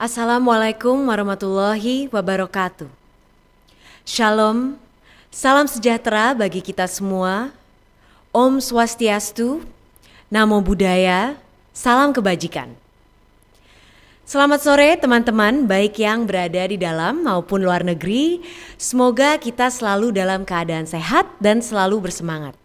Assalamualaikum warahmatullahi wabarakatuh. Shalom, salam sejahtera bagi kita semua. Om Swastiastu, Namo Buddhaya, salam kebajikan. Selamat sore teman-teman, baik yang berada di dalam maupun luar negeri. Semoga kita selalu dalam keadaan sehat dan selalu bersemangat.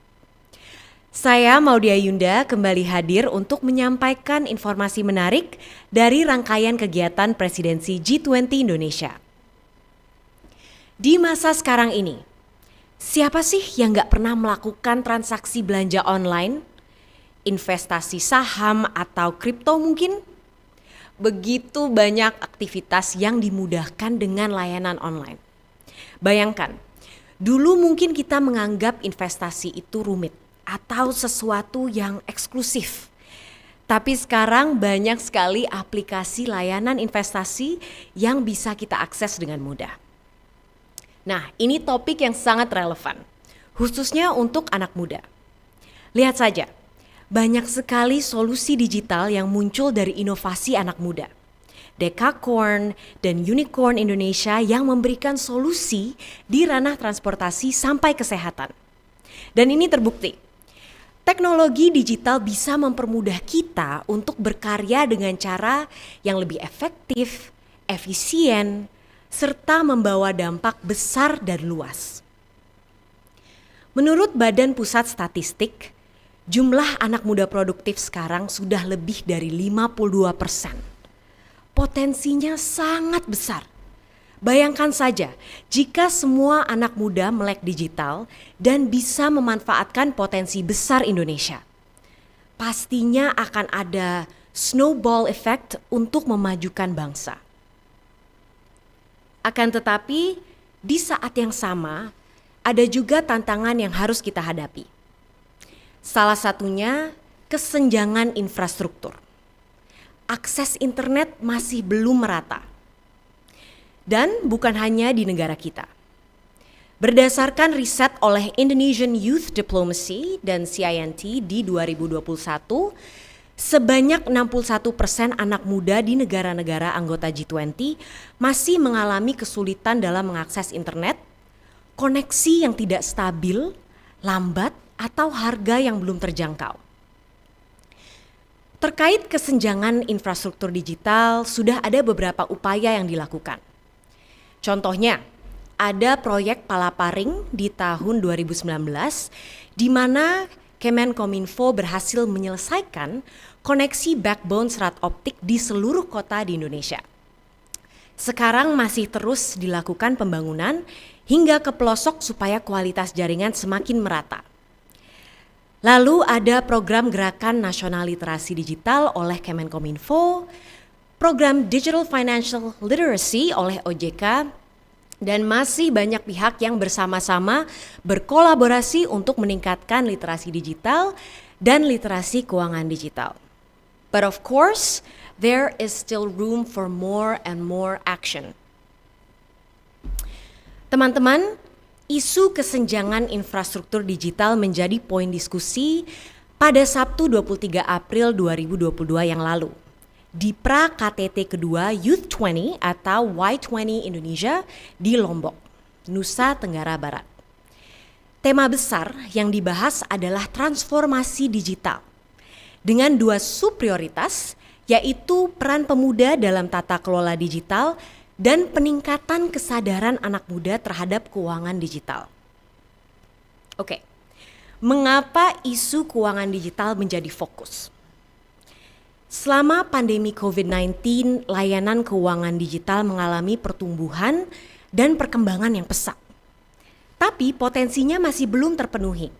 Saya Maudia Yunda kembali hadir untuk menyampaikan informasi menarik dari rangkaian kegiatan Presidensi G20 Indonesia. Di masa sekarang ini, siapa sih yang gak pernah melakukan transaksi belanja online, investasi saham atau kripto mungkin? Begitu banyak aktivitas yang dimudahkan dengan layanan online. Bayangkan, dulu mungkin kita menganggap investasi itu rumit atau sesuatu yang eksklusif. Tapi sekarang banyak sekali aplikasi layanan investasi yang bisa kita akses dengan mudah. Nah, ini topik yang sangat relevan, khususnya untuk anak muda. Lihat saja, banyak sekali solusi digital yang muncul dari inovasi anak muda. Dekakorn dan Unicorn Indonesia yang memberikan solusi di ranah transportasi sampai kesehatan. Dan ini terbukti. Teknologi digital bisa mempermudah kita untuk berkarya dengan cara yang lebih efektif, efisien, serta membawa dampak besar dan luas. Menurut Badan Pusat Statistik, jumlah anak muda produktif sekarang sudah lebih dari 52%. Potensinya sangat besar. Bayangkan saja, jika semua anak muda melek digital dan bisa memanfaatkan potensi besar Indonesia. Pastinya akan ada snowball effect untuk memajukan bangsa. Akan tetapi, di saat yang sama, ada juga tantangan yang harus kita hadapi. Salah satunya, kesenjangan infrastruktur. Akses internet masih belum merata. Dan bukan hanya di negara kita. Berdasarkan riset oleh Indonesian Youth Diplomacy dan CINT di 2021, sebanyak 61% anak muda di negara-negara anggota G20 masih mengalami kesulitan dalam mengakses internet, koneksi yang tidak stabil, lambat, atau harga yang belum terjangkau. Terkait kesenjangan infrastruktur digital, sudah ada beberapa upaya yang dilakukan. Contohnya, ada proyek Palaparing di tahun 2019 di mana Kemenkominfo berhasil menyelesaikan koneksi backbone serat optik di seluruh kota di Indonesia. Sekarang masih terus dilakukan pembangunan hingga ke pelosok supaya kualitas jaringan semakin merata. Lalu ada program Gerakan Nasional Literasi Digital oleh Kemenkominfo, program Digital Financial Literacy oleh OJK, dan masih banyak pihak yang bersama-sama berkolaborasi untuk meningkatkan literasi digital dan literasi keuangan digital. But of course, there is still room for more and more action. Teman-teman, isu kesenjangan infrastruktur digital menjadi poin diskusi pada Sabtu 23 April 2022 yang lalu. Di pra-KTT kedua Youth 20 atau Y20 Indonesia di Lombok, Nusa Tenggara Barat. Tema besar yang dibahas adalah transformasi digital dengan dua subprioritas, yaitu peran pemuda dalam tata kelola digital dan peningkatan kesadaran anak muda terhadap keuangan digital. Oke, mengapa isu keuangan digital menjadi fokus? Selama pandemi COVID-19, layanan keuangan digital mengalami pertumbuhan dan perkembangan yang pesat. Tapi potensinya masih belum terpenuhi.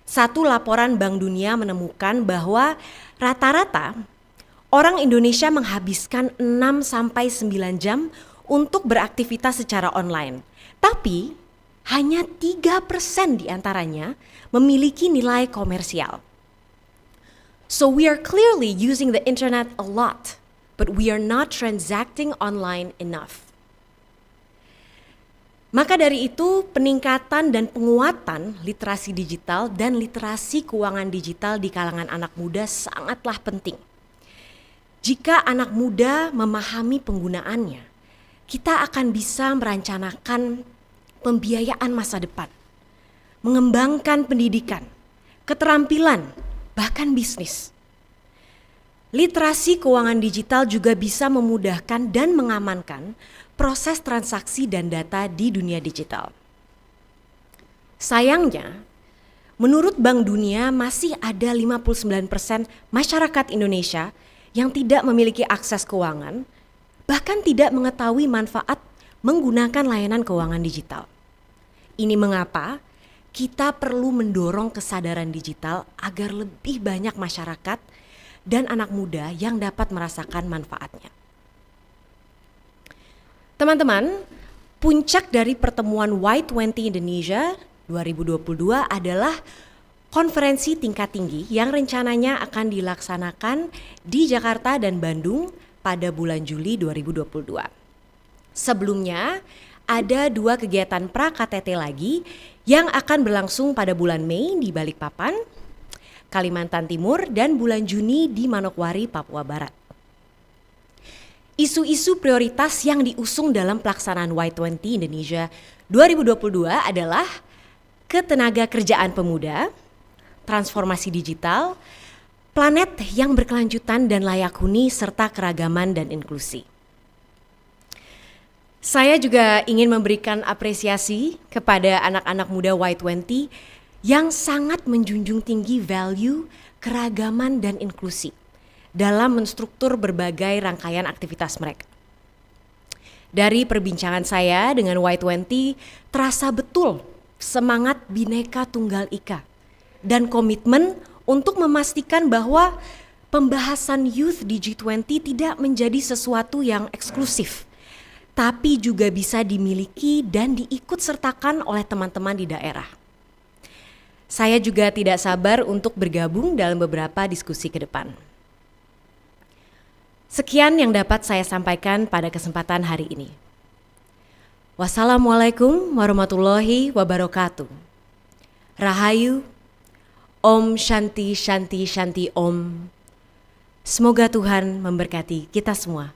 Satu laporan Bank Dunia menemukan bahwa rata-rata orang Indonesia menghabiskan 6-9 jam untuk beraktivitas secara online. Tapi hanya 3% diantaranya memiliki nilai komersial. So we are clearly using the internet a lot, but we are not transacting online enough. Maka dari itu, peningkatan dan penguatan literasi digital dan literasi keuangan digital di kalangan anak muda sangatlah penting. Jika anak muda memahami penggunaannya, kita akan bisa merencanakan pembiayaan masa depan, mengembangkan pendidikan, keterampilan, bahkan bisnis. Literasi keuangan digital juga bisa memudahkan dan mengamankan proses transaksi dan data di dunia digital. Sayangnya, menurut Bank Dunia masih ada 59% masyarakat Indonesia yang tidak memiliki akses keuangan, bahkan tidak mengetahui manfaat menggunakan layanan keuangan digital. Ini mengapa kita perlu mendorong kesadaran digital agar lebih banyak masyarakat dan anak muda yang dapat merasakan manfaatnya. Teman-teman, puncak dari pertemuan Y20 Indonesia 2022 adalah konferensi tingkat tinggi yang rencananya akan dilaksanakan di Jakarta dan Bandung pada bulan Juli 2022. Sebelumnya, ada 2 kegiatan pra-KTT lagi yang akan berlangsung pada bulan Mei di Balikpapan, Kalimantan Timur, dan bulan Juni di Manokwari, Papua Barat. Isu-isu prioritas yang diusung dalam pelaksanaan Y20 Indonesia 2022 adalah ketenaga kerjaan pemuda, transformasi digital, planet yang berkelanjutan dan layak huni, serta keragaman dan inklusi. Saya juga ingin memberikan apresiasi kepada anak-anak muda Y20 yang sangat menjunjung tinggi value, keragaman, dan inklusi dalam menstruktur berbagai rangkaian aktivitas mereka. Dari perbincangan saya dengan Y20, terasa betul semangat Bhinneka Tunggal Ika dan komitmen untuk memastikan bahwa pembahasan youth di G20 tidak menjadi sesuatu yang eksklusif, tapi juga bisa dimiliki dan diikutsertakan oleh teman-teman di daerah. Saya juga tidak sabar untuk bergabung dalam beberapa diskusi ke depan. Sekian yang dapat saya sampaikan pada kesempatan hari ini. Wassalamualaikum warahmatullahi wabarakatuh. Rahayu, Om Shanti Shanti Shanti Om. Semoga Tuhan memberkati kita semua.